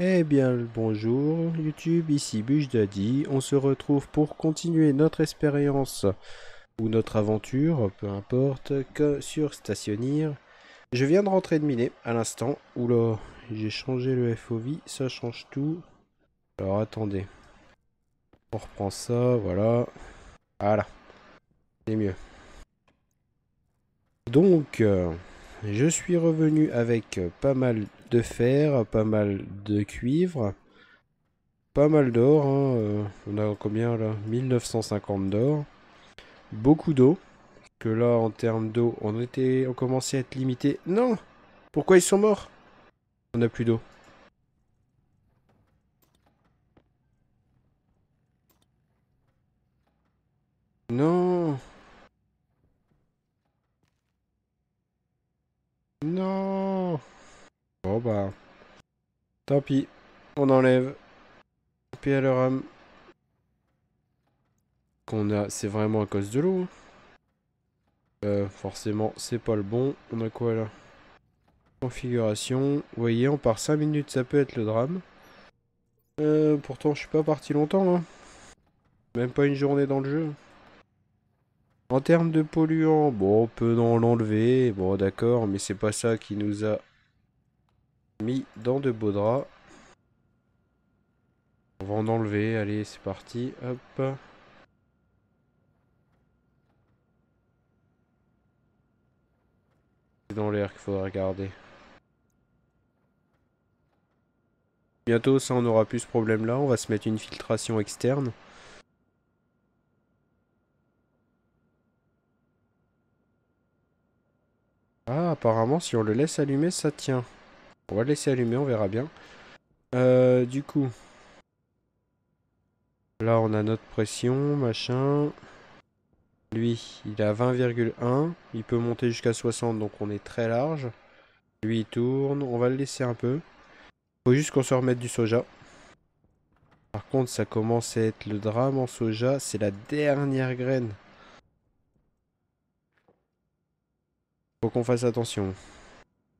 Eh bien, le bonjour YouTube, ici Bush Daddy. On se retrouve pour continuer notre expérience ou notre aventure, peu importe, que sur Stationneer. Je viens de rentrer de miner à l'instant. Oula, j'ai changé le FOV, ça change tout. Alors attendez, on reprend ça, voilà. Voilà, c'est mieux. Donc, je suis revenu avec pas mal de fer, pas mal de cuivre. Pas mal d'or, hein, on a combien là? 1950 d'or. Beaucoup d'eau. Que là, en termes d'eau, on commençait à être limité. Non! Pourquoi ils sont morts? On n'a plus d'eau. Non! Non! Bon bah, tant pis. On enlève. Puis à leur âme. Qu'on a, c'est vraiment à cause de l'eau, hein. Forcément, c'est pas le bon. On a quoi là? Configuration. Vous voyez, on part 5 minutes, ça peut être le drame. Pourtant, je suis pas parti longtemps, hein. Même pas une journée dans le jeu. En termes de polluants, bon, on peut en l'enlever, bon, d'accord, mais c'est pas ça qui nous a mis dans de beaux draps. On va en enlever, allez, c'est parti, hop. C'est dans l'air qu'il faudra regarder. Bientôt, ça, on n'aura plus ce problème-là, on va se mettre une filtration externe. Ah, apparemment, si on le laisse allumer, ça tient. On va le laisser allumer, on verra bien. Du coup, là, on a notre pression, machin. Lui, il est à 20,1. Il peut monter jusqu'à 60, donc on est très large. Lui, il tourne. On va le laisser un peu. Faut juste qu'on se remette du soja. Par contre, ça commence à être le drame en soja. C'est la dernière graine. Faut qu'on fasse attention.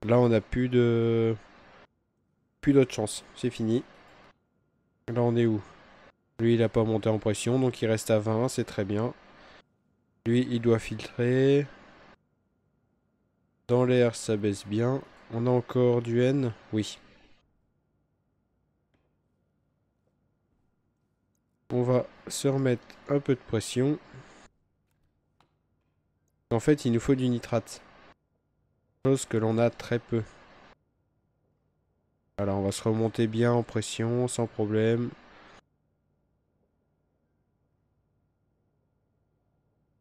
Là, on n'a plus d'autre chance. C'est fini. Là, on est où? Lui, il a pas monté en pression, donc il reste à 20. C'est très bien. Lui, il doit filtrer. Dans l'air, ça baisse bien. On a encore du N. Oui. On va se remettre un peu de pression. En fait, il nous faut du nitrate. Chose que l'on a très peu. Alors, on va se remonter bien en pression, sans problème.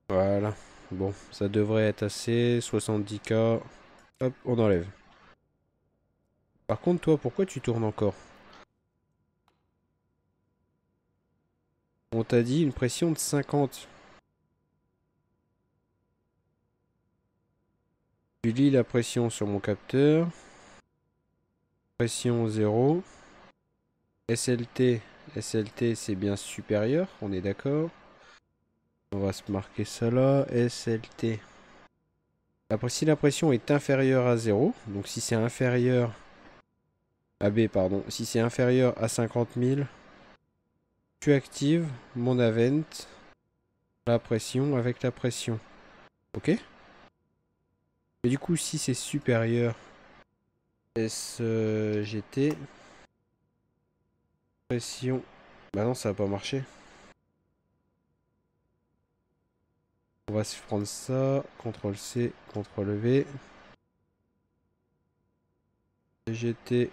Voilà. Bon, ça devrait être assez. 70K. Hop, on enlève. Par contre, toi, pourquoi tu tournes encore? On t'a dit une pression de 50. Tu lis la pression sur mon capteur. Pression 0. SLT. SLT, c'est bien supérieur, on est d'accord. On va se marquer ça là. SLT. Si la pression est inférieure à 0, donc si c'est inférieur à B, pardon, si c'est inférieur à 50 000, tu actives mon Avent, la pression avec la pression. Ok? Et du coup, si c'est supérieur, SGT, pression. Bah non, ça va pas marcher. On va se prendre ça. CTRL C, CTRL V. GT,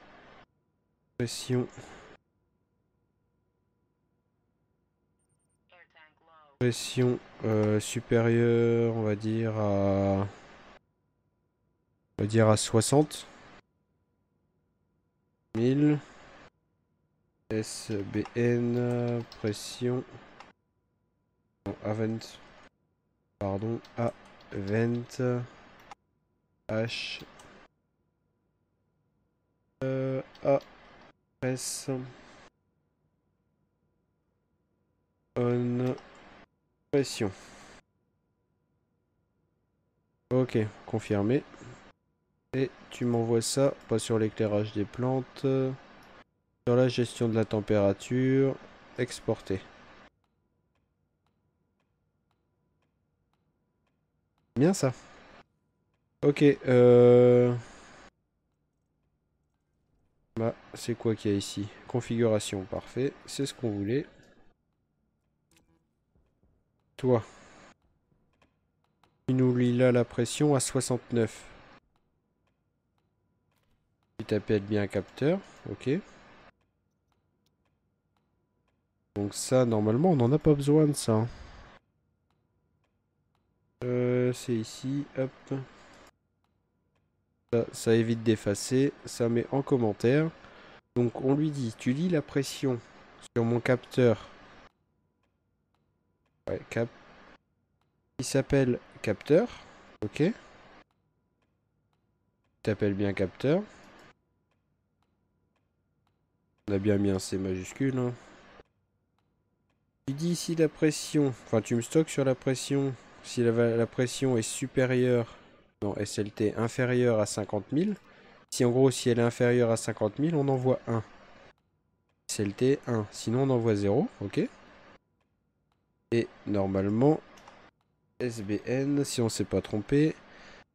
pression. Pression supérieure, on va dire à 60 000. SBN, pression. Non, Avent, pardon, Avent, H, A, S, on, pression. Ok, confirmé. Et tu m'envoies ça, pas sur l'éclairage des plantes. Sur la gestion de la température, exporter. Bien ça. Ok, bah, c'est quoi qu'il y a ici? Configuration, parfait. C'est ce qu'on voulait. Toi, tu nous lis là la pression à 69. Tu t'appelles bien capteur, ok. Donc ça, normalement, on n'en a pas besoin de ça. C'est ici, hop. Ça évite d'effacer, ça met en commentaire. Donc on lui dit, tu lis la pression sur mon capteur. Ouais, il s'appelle capteur, ok. Tu t'appelles bien capteur. On a bien mis un C majuscule, hein. Tu dis ici la pression, enfin tu me stockes sur la pression, si la pression est supérieure, non SLT inférieure à 50 000, si en gros si elle est inférieure à 50 000 on envoie 1, SLT 1, sinon on envoie 0, ok. Et normalement SBN, si on s'est pas trompé,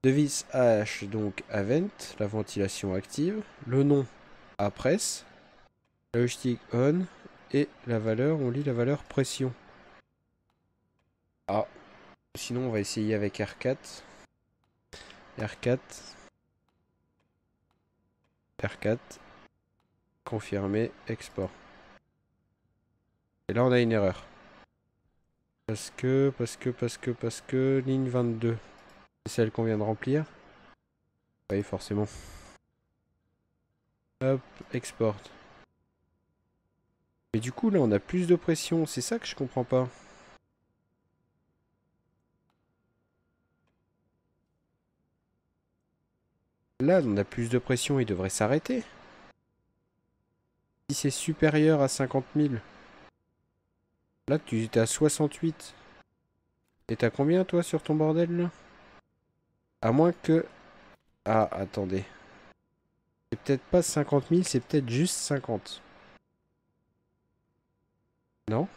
device H donc à vent, la ventilation active, le nom à presse, la joystick on, et la valeur, on lit la valeur pression. Ah, sinon on va essayer avec R4. R4. R4. Confirmer. Export. Et là on a une erreur. Parce que, ligne 22. C'est celle qu'on vient de remplir. Oui, forcément. Hop, export. Mais du coup là on a plus de pression, c'est ça que je comprends pas. Là on a plus de pression, il devrait s'arrêter. Si c'est supérieur à 50 000. Là tu étais à 68. Et t'as combien toi sur ton bordel là? À moins que... Ah, attendez. C'est peut-être pas 50 000, c'est peut-être juste 50. Non?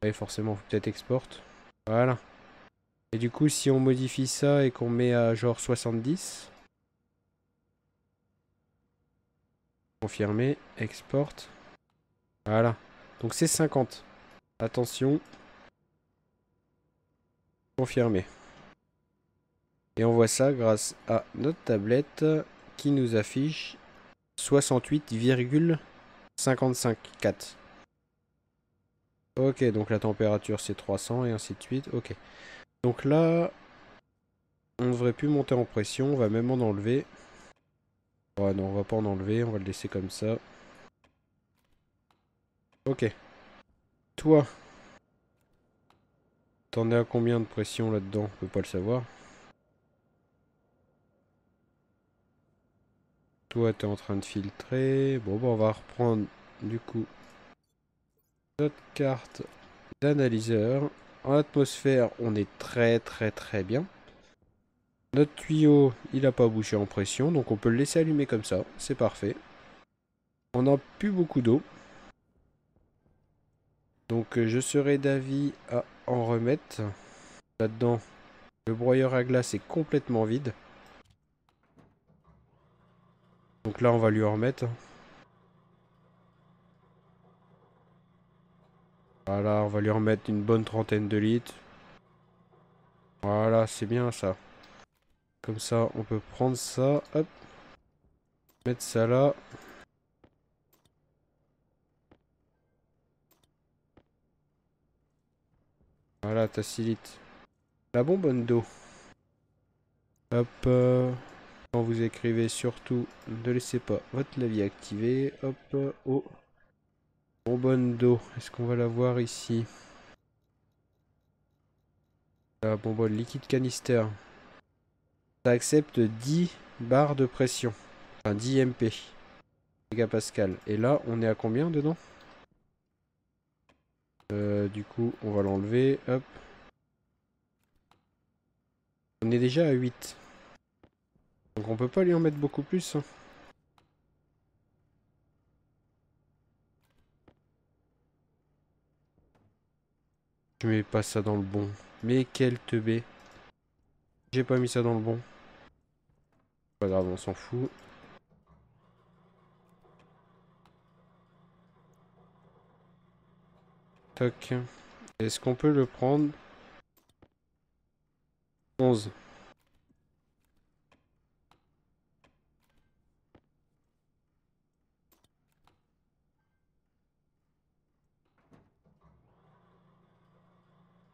Oui, forcément, faut peut-être export. Voilà. Et du coup, si on modifie ça et qu'on met à genre 70, confirmer, export. Voilà. Donc c'est 50. Attention. Confirmer. Et on voit ça grâce à notre tablette qui nous affiche 68,554. Ok, donc la température c'est 300 et ainsi de suite. Ok. Donc là, on ne devrait plus monter en pression, on va même en enlever. Ouais, non, on va pas en enlever, on va le laisser comme ça. Ok. Toi, t'en es à combien de pression là-dedans? On peut pas le savoir. Toi, t'es en train de filtrer. Bon, bah, on va reprendre du coup notre carte d'analyseur. En atmosphère, on est très très très bien. Notre tuyau, il a pas bougé en pression, donc on peut le laisser allumer comme ça. C'est parfait. On n'a plus beaucoup d'eau. Donc je serais d'avis à en remettre. Là-dedans, le broyeur à glace est complètement vide. Donc là, on va lui en remettre. Voilà, on va lui remettre une bonne trentaine de litres. Voilà, c'est bien ça. Comme ça, on peut prendre ça, hop, mettre ça là. Voilà, t'facilite la bonbonne d'eau. Hop, quand vous écrivez surtout, ne laissez pas votre clavier activé. Hop, oh, bonbonne d'eau. Est-ce qu'on va la voir ici? La bonbonne liquide canister. Ça accepte 10 barres de pression. Enfin 10 MP. Mégapascal. Et là, on est à combien dedans? Du coup, on va l'enlever. Hop. On est déjà à 8. Donc on peut pas lui en mettre beaucoup plus. Hein. Je mets pas ça dans le bon. Mais quel teubé. J'ai pas mis ça dans le bon. Pas grave, on s'en fout. Toc. Est-ce qu'on peut le prendre 11.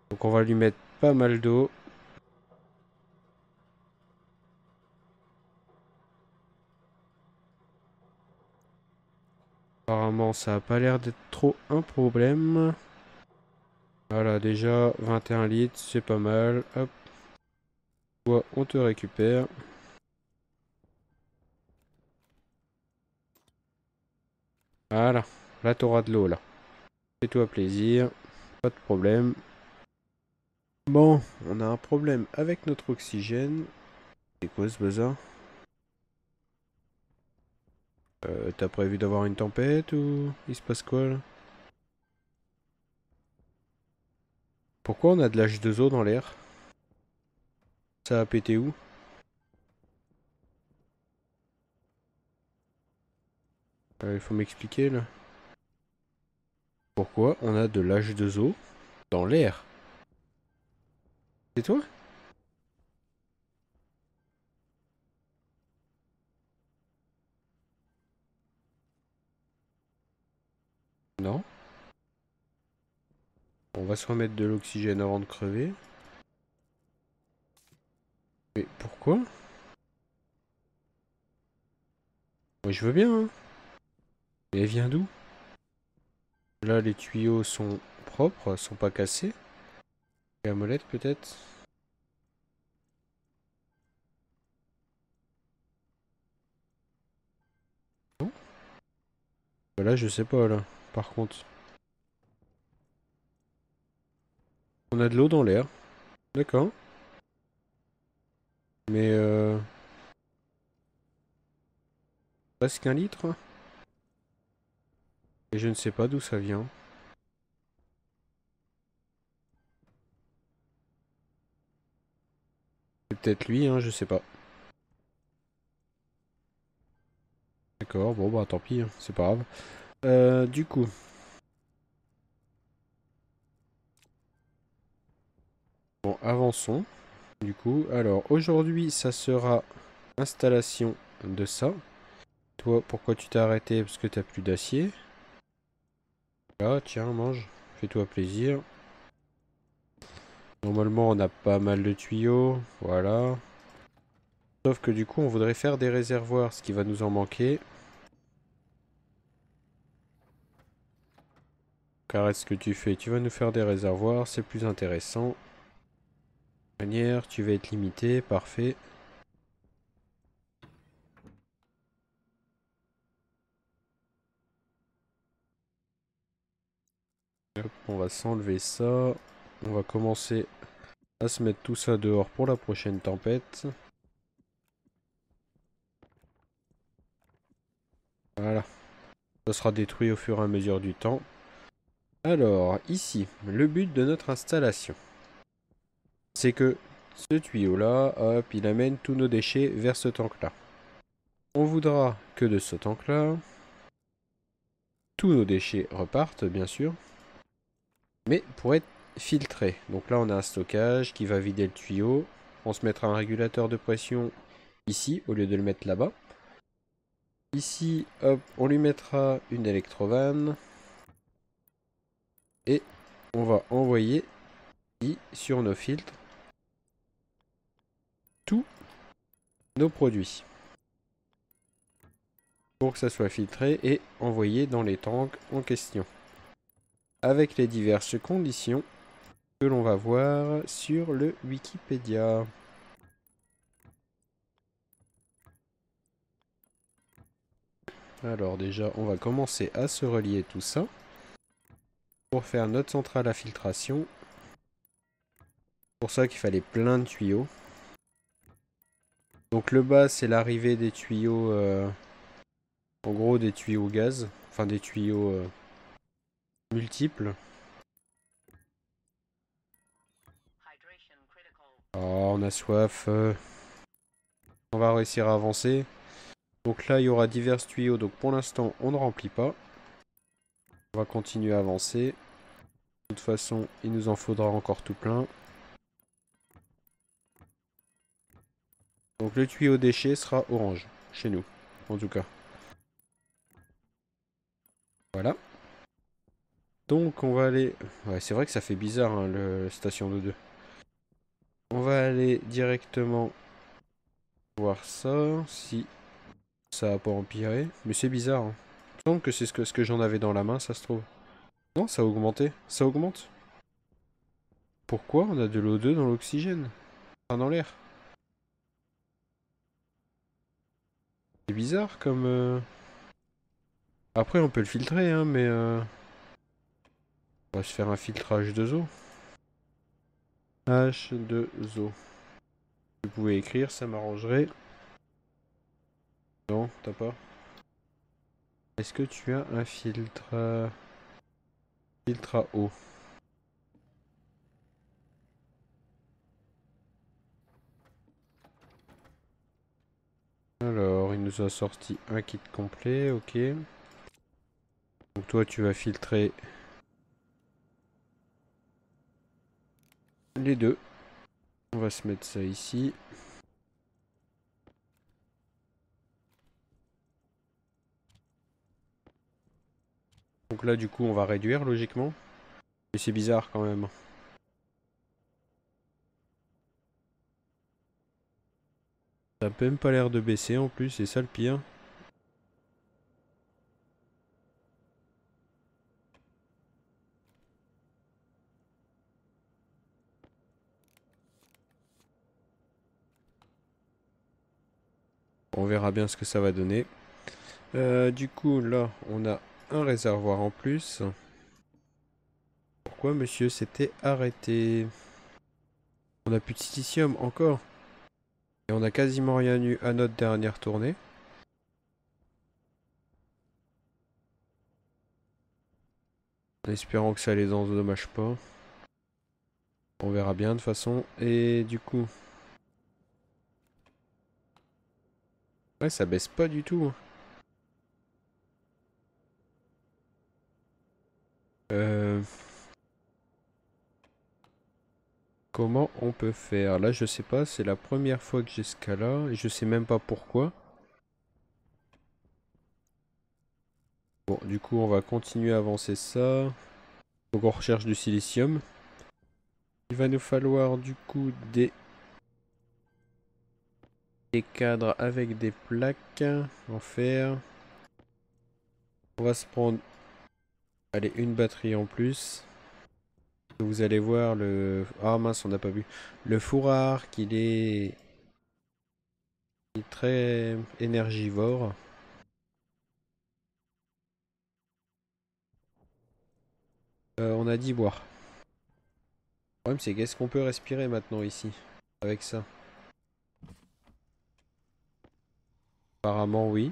Donc on va lui mettre pas mal d'eau. Apparemment ça a pas l'air d'être trop un problème. Voilà, déjà 21 litres, c'est pas mal. Hop. Toi, on te récupère. Voilà, là t'auras de l'eau là. Fais-toi plaisir, pas de problème. Bon, on a un problème avec notre oxygène. C'est quoi ce bazar? T'as prévu d'avoir une tempête ou il se passe quoi là? Pourquoi on a de l'H2O dans l'air? Ça a pété où? Il faut m'expliquer là. Pourquoi on a de l'H2O dans l'air? C'est toi? Non. On va se remettre de l'oxygène avant de crever. Mais pourquoi? Moi je veux bien, hein. Mais elle vient d'où? Là les tuyaux sont propres, sont pas cassés. La molette peut-être? Non? Là je sais pas là. Par contre. On a de l'eau dans l'air. D'accord. Mais presque 1 litre. Et je ne sais pas d'où ça vient. C'est peut-être lui, hein, je sais pas. D'accord, bon bah tant pis, hein, c'est pas grave. Du coup. Bon, avançons. Du coup, alors aujourd'hui ça sera installation de ça. Toi, pourquoi tu t'es arrêté? Parce que t'as plus d'acier. Là, tiens, mange. Fais-toi plaisir. Normalement, on a pas mal de tuyaux. Voilà. Sauf que du coup, on voudrait faire des réservoirs, ce qui va nous en manquer. Arrête ce que tu fais. Tu vas nous faire des réservoirs, c'est plus intéressant. Manière, tu vas être limité, parfait. Hop, on va s'enlever ça. On va commencer à se mettre tout ça dehors pour la prochaine tempête. Voilà. Ça sera détruit au fur et à mesure du temps. Alors, ici, le but de notre installation, c'est que ce tuyau-là, hop, il amène tous nos déchets vers ce tank-là. On voudra que de ce tank-là, tous nos déchets repartent, bien sûr, mais pour être filtrés. Donc là, on a un stockage qui va vider le tuyau. On se mettra un régulateur de pression ici, au lieu de le mettre là-bas. Ici, hop, on lui mettra une électrovanne. Et on va envoyer sur nos filtres tous nos produits. Pour que ça soit filtré et envoyé dans les tanks en question. Avec les diverses conditions que l'on va voir sur le Wikipédia. Alors déjà, on va commencer à se relier tout ça pour faire notre centrale à filtration. Pour ça qu'il fallait plein de tuyaux. Donc le bas, c'est l'arrivée des tuyaux, en gros des tuyaux gaz, enfin des tuyaux multiples. Oh, on a soif. On va réussir à avancer. Donc là, il y aura divers tuyaux. Donc pour l'instant, on ne remplit pas. On va continuer à avancer. De toute façon, il nous en faudra encore tout plein. Donc le tuyau déchet sera orange, chez nous, en tout cas. Voilà. Donc on va aller... Ouais, c'est vrai que ça fait bizarre, hein, le station de 2. On va aller directement voir ça, si ça a pas empiré. Mais c'est bizarre, hein. Il me semble que c'est ce que j'en avais dans la main, ça se trouve. Non, ça a augmenté. Ça augmente. Pourquoi on a de l'O2 dans l'oxygène? Enfin, dans l'air. C'est bizarre comme... Après, on peut le filtrer, hein, mais... On va se faire un filtrage d'eau. H2O. Vous pouvez écrire, ça m'arrangerait. Non, t'as pas. Est-ce que tu as un filtre... filtre à eau? Alors, il nous a sorti un kit complet, ok. Donc toi, tu vas filtrer les deux. On va se mettre ça ici. Donc là, du coup, on va réduire, logiquement. Mais c'est bizarre, quand même. Ça a même pas l'air de baisser, en plus, c'est ça le pire. On verra bien ce que ça va donner. Du coup, là, on a un réservoir en plus. Pourquoi monsieur s'était arrêté? On a plus de silicium encore. Et on a quasiment rien eu à notre dernière tournée. En espérant que ça les endommage pas. On verra bien de toute façon. Et du coup... Ouais, ça baisse pas du tout. Euh... Comment on peut faire? Là, je sais pas. C'est la première fois que j'ai ce cas-là. Et je sais même pas pourquoi. Bon, du coup, on va continuer à avancer ça. Donc on recherche du silicium. Il va nous falloir du coup des cadres avec des plaques en fer. On va se prendre, allez, une batterie en plus. Vous allez voir le... Ah mince, on n'a pas vu. Le fourrard il est très énergivore. On a dit boire. Le problème c'est qu'est-ce qu'on peut respirer maintenant ici avec ça? Apparemment oui.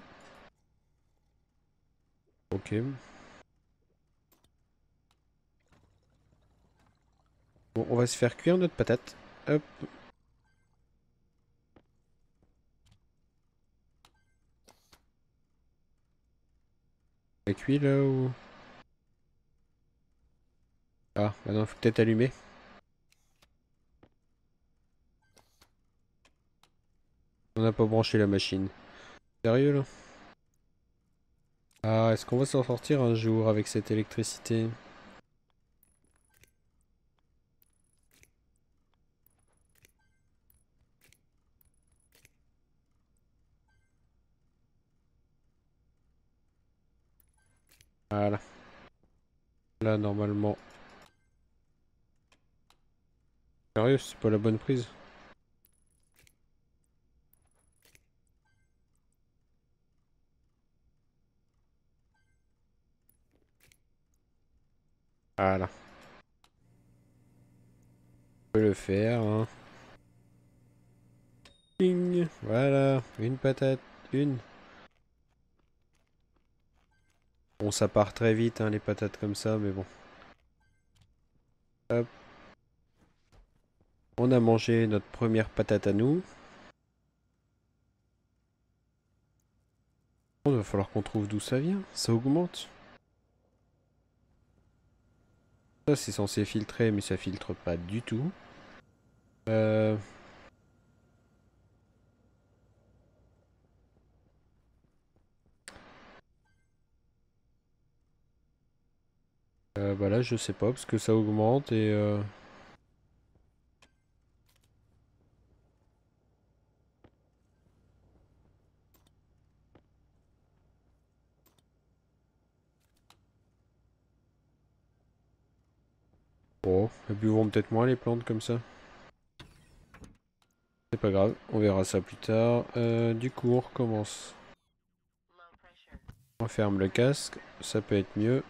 Ok. Bon, on va se faire cuire notre patate. Hop. Elle cuit là ou... Ah, bah non, faut peut-être allumer. On n'a pas branché la machine. Sérieux là? Ah, est-ce qu'on va s'en sortir un jour avec cette électricité? Voilà. Là, normalement. Sérieux, c'est pas la bonne prise? Voilà. On peut le faire, hein. Ting. Voilà, une patate, une. Bon, ça part très vite, hein, les patates comme ça, mais bon. Hop. On a mangé notre première patate à nous. Bon, il va falloir qu'on trouve d'où ça vient. Ça augmente. Ça, c'est censé filtrer, mais ça filtre pas du tout. Euh... Bah là, je sais pas, parce que ça augmente et... Bon, elles buvront peut-être moins les plantes comme ça. C'est pas grave, on verra ça plus tard. Du coup, on recommence. On ferme le casque, ça peut être mieux.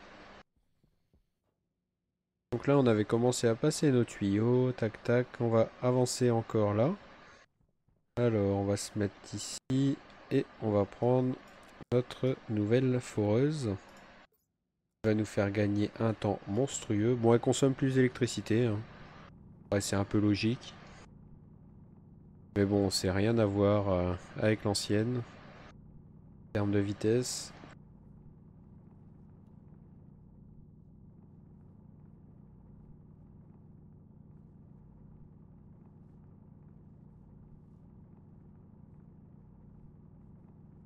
Donc là, on avait commencé à passer nos tuyaux. Tac, tac, on va avancer encore là. Alors, on va se mettre ici et on va prendre notre nouvelle foreuse. Ça va nous faire gagner un temps monstrueux. Bon, elle consomme plus d'électricité, hein. Ouais, c'est un peu logique. Mais bon, c'est rien à voir avec l'ancienne. En termes de vitesse.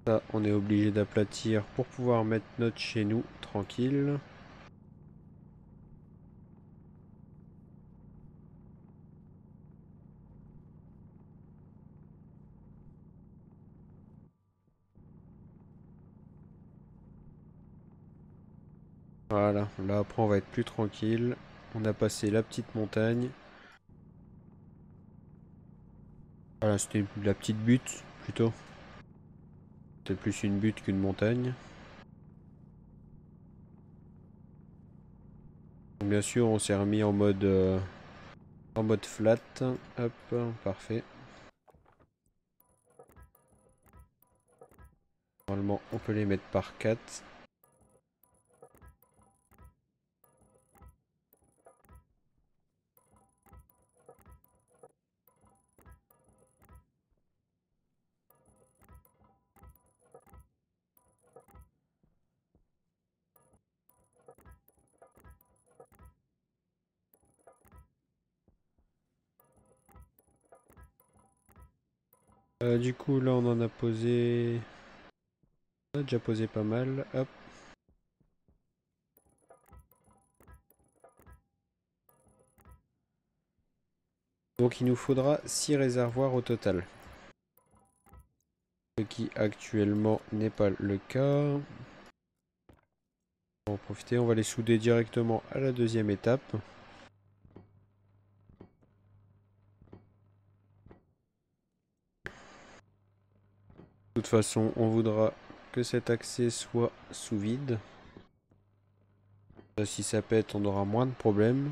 Ça, on est obligé d'aplatir pour pouvoir mettre notre chez nous tranquille. Voilà, là après on va être plus tranquille. On a passé la petite montagne. Voilà, c'était la petite butte plutôt. C'était plus une butte qu'une montagne. Donc, bien sûr, on s'est remis en mode flat. Hop, parfait. Normalement, on peut les mettre par 4. Du coup, là, on en a posé... On a déjà posé pas mal. Hop. Donc, il nous faudra 6 réservoirs au total. Ce qui actuellement n'est pas le cas. On va en profiter, on va les souder directement à la deuxième étape. De toute façon, on voudra que cet accès soit sous vide. Si ça pète, on aura moins de problèmes.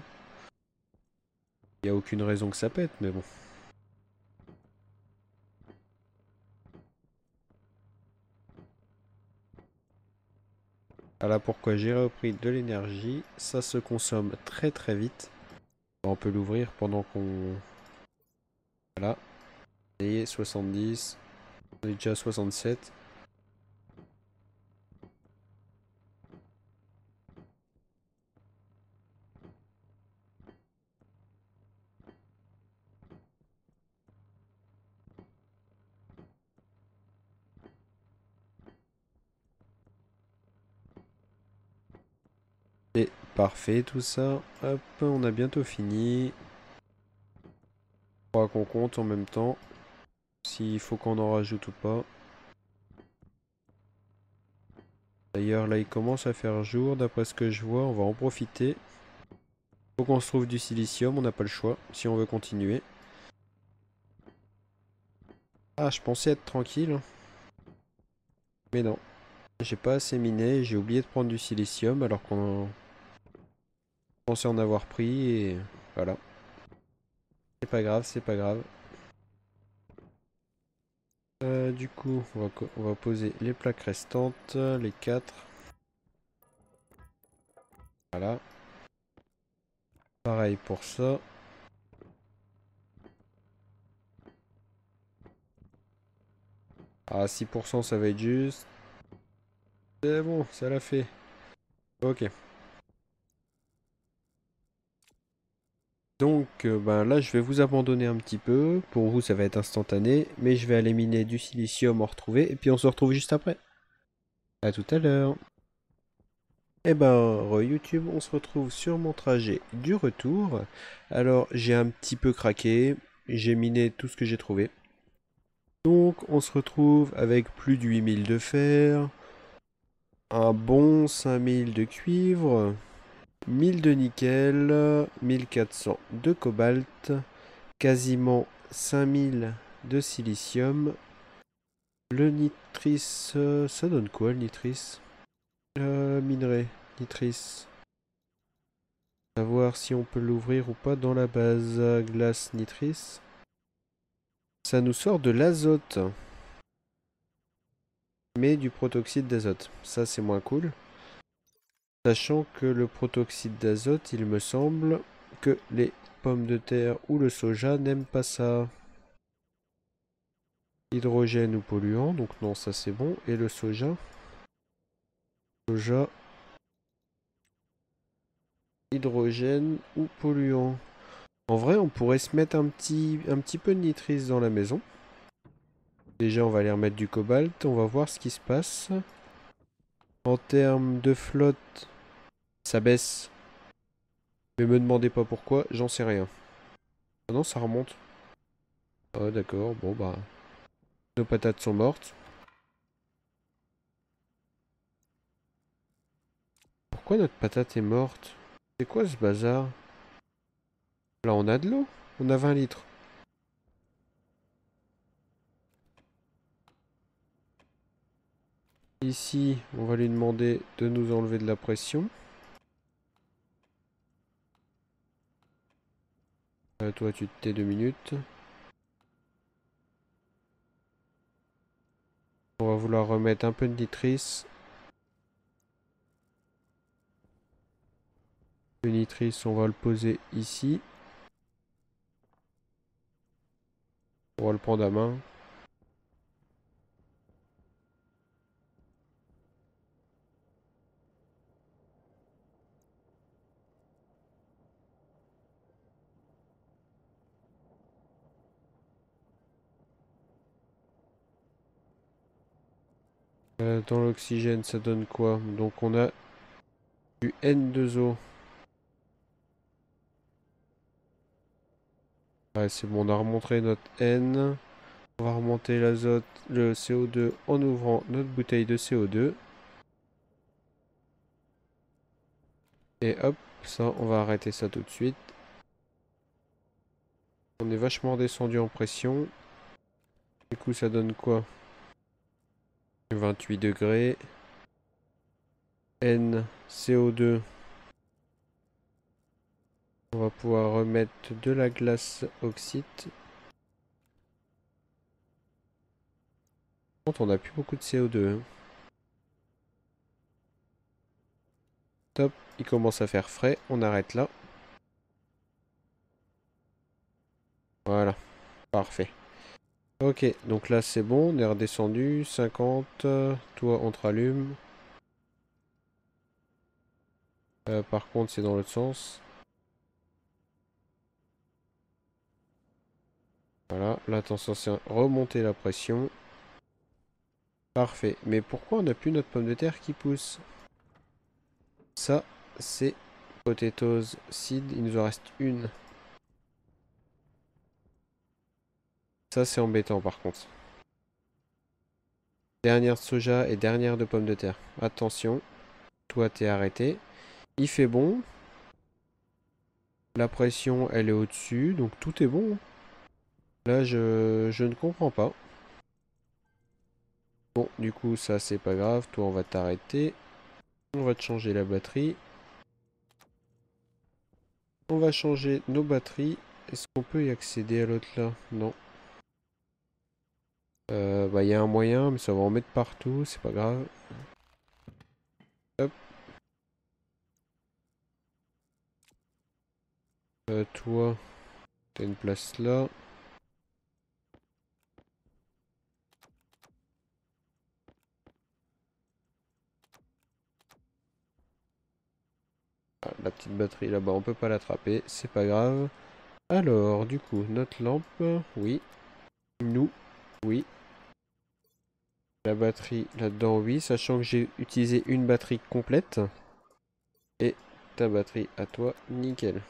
Il n'y a aucune raison que ça pète, mais bon. Voilà pourquoi j'ai repris de l'énergie. Ça se consomme très très vite. On peut l'ouvrir pendant qu'on... Voilà. Et 70. On est déjà à 67. C'est parfait tout ça. Hop, on a bientôt fini. On va qu'on compte en même temps. S'il faut qu'on en rajoute ou pas. D'ailleurs, là, il commence à faire jour. D'après ce que je vois, on va en profiter. Faut qu'on se trouve du silicium, on n'a pas le choix si on veut continuer. Ah, je pensais être tranquille, hein. Mais non. J'ai pas assez miné, j'ai oublié de prendre du silicium alors qu'on pensait en avoir pris et voilà. C'est pas grave, c'est pas grave. Du coup, on va poser les plaques restantes, les 4. Voilà. Pareil pour ça. Ah, 6% ça va être juste. C'est bon, ça l'a fait. Ok. Donc ben là je vais vous abandonner un petit peu. Pour vous ça va être instantané. Mais je vais aller miner du silicium, en retrouver. Et puis on se retrouve juste après. À tout à l'heure. Et ben YouTube, on se retrouve sur mon trajet du retour. Alors j'ai un petit peu craqué. J'ai miné tout ce que j'ai trouvé. Donc on se retrouve avec plus de 8000 de fer. Un bon 5000 de cuivre. 1000 de nickel. 1400 de cobalt. Quasiment 5000 de silicium. Le nitrice, ça donne quoi le nitrice? Minerai, nitrice. Savoir si on peut l'ouvrir ou pas dans la base. Glace, nitrice. Ça nous sort de l'azote. Mais du protoxyde d'azote. Ça c'est moins cool. Sachant que le protoxyde d'azote, il me semble que les pommes de terre ou le soja n'aiment pas ça. Hydrogène ou polluant, donc non, ça c'est bon. Et le soja? Soja, hydrogène ou polluant. En vrai, on pourrait se mettre un petit peu de nitrice dans la maison. Déjà, on va aller remettre du cobalt. On va voir ce qui se passe. En termes de flotte, ça baisse. Mais me demandez pas pourquoi, j'en sais rien. Ah non, ça remonte. Ah d'accord, bon bah... Nos patates sont mortes. Pourquoi notre patate est morte? C'est quoi ce bazar? Là, on a de l'eau. On a 20 litres. Ici, on va lui demander de nous enlever de la pression. Toi, tu te tais 2 minutes. On va vouloir remettre un peu de nitrice. Le nitrice, on va le poser ici. On va le prendre à main. Dans l'oxygène, ça donne quoi? Donc on a du N2O. Ouais, c'est bon, on a remonté notre N. On va remonter l'azote, le CO2 en ouvrant notre bouteille de CO2. Et hop, ça, on va arrêter ça tout de suite. On est vachement descendu en pression. Du coup, ça donne quoi? 28 degrés. N, CO2. On va pouvoir remettre de la glace oxyde. Par contre, on n'a plus beaucoup de CO2. Hein. Top, il commence à faire frais. On arrête là. Voilà, parfait. Ok, donc là c'est bon, on est redescendu. 50. Toi, on te rallume. Par contre, c'est dans l'autre sens. Voilà, là t'es censé remonter la pression. Parfait. Mais pourquoi on n'a plus notre pomme de terre qui pousse? Ça, c'est potatoes seed. Il nous en reste une. Ça, c'est embêtant par contre. Dernière de soja et dernière de pommes de terre. Attention, toi t'es arrêté. Il fait bon. La pression, elle est au-dessus, donc tout est bon. Là, je ne comprends pas. Bon, du coup, ça, c'est pas grave. Toi, on va t'arrêter. On va te changer la batterie. On va changer nos batteries. Est-ce qu'on peut y accéder à l'autre là? Non. Bah, il y a un moyen, mais ça va en mettre partout, c'est pas grave. Hop. Toi, t'as une place là. Ah, la petite batterie là-bas, on peut pas l'attraper, c'est pas grave. Alors, du coup, notre lampe, oui. Nous, oui. La batterie là-dedans, oui, sachant que j'ai utilisé une batterie complète. Et ta batterie à toi, nickel.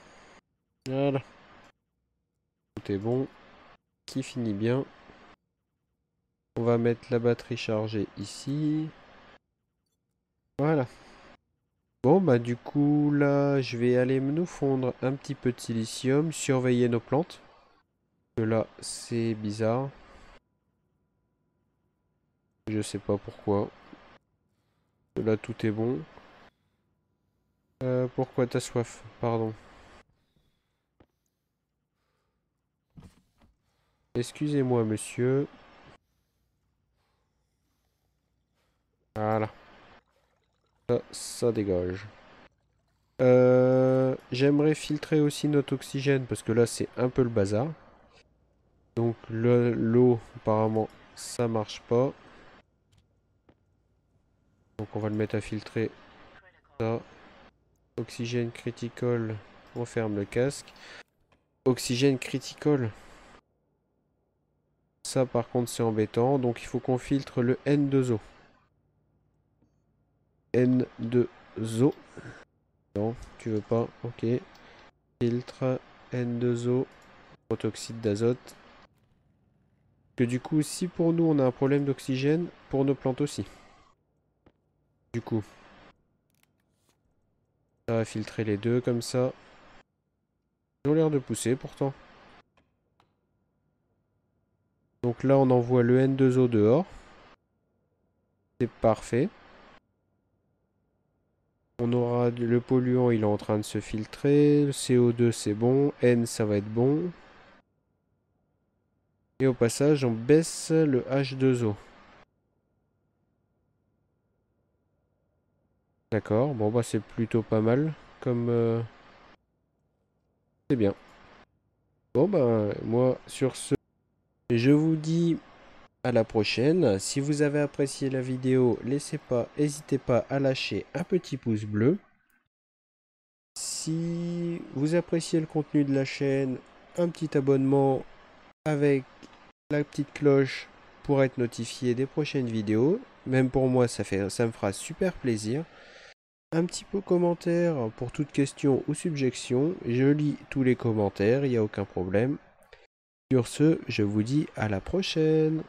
Voilà, tout est bon. Qui finit bien. On va mettre la batterie chargée ici. Voilà. Bon, bah du coup, là, je vais aller nous fondre un petit peu de silicium, surveiller nos plantes. Que là, c'est bizarre. Je sais pas pourquoi. Là, tout est bon. Pourquoi t'as soif? Pardon. Excusez-moi, monsieur. Voilà. Ça dégage. J'aimerais filtrer aussi notre oxygène parce que là, c'est un peu le bazar. Donc, l'eau, apparemment, ça marche pas. Donc, on va le mettre à filtrer. Ça. Oxygène critical. On ferme le casque. Oxygène critical. Ça, par contre, c'est embêtant. Donc, il faut qu'on filtre le N2O. N2O. Non, tu veux pas. Ok. Filtre N2O. Protoxyde d'azote. Que du coup, si pour nous, on a un problème d'oxygène, pour nos plantes aussi. Du coup, ça va filtrer les deux comme ça. Ils ont l'air de pousser pourtant. Donc là, on envoie le N2O dehors. C'est parfait. On aura le polluant, il est en train de se filtrer. Le CO2, c'est bon. N, ça va être bon. Et au passage, on baisse le H2O. D'accord, bon bah c'est plutôt pas mal. Comme... c'est bien. Bon bah moi, sur ce, je vous dis à la prochaine. Si vous avez apprécié la vidéo, n'hésitez pas à lâcher un petit pouce bleu. Si vous appréciez le contenu de la chaîne, un petit abonnement avec la petite cloche pour être notifié des prochaines vidéos. Même pour moi, ça me fera super plaisir. Un petit peu commentaire pour toute question ou subjection. Je lis tous les commentaires, il n'y a aucun problème. Sur ce, je vous dis à la prochaine.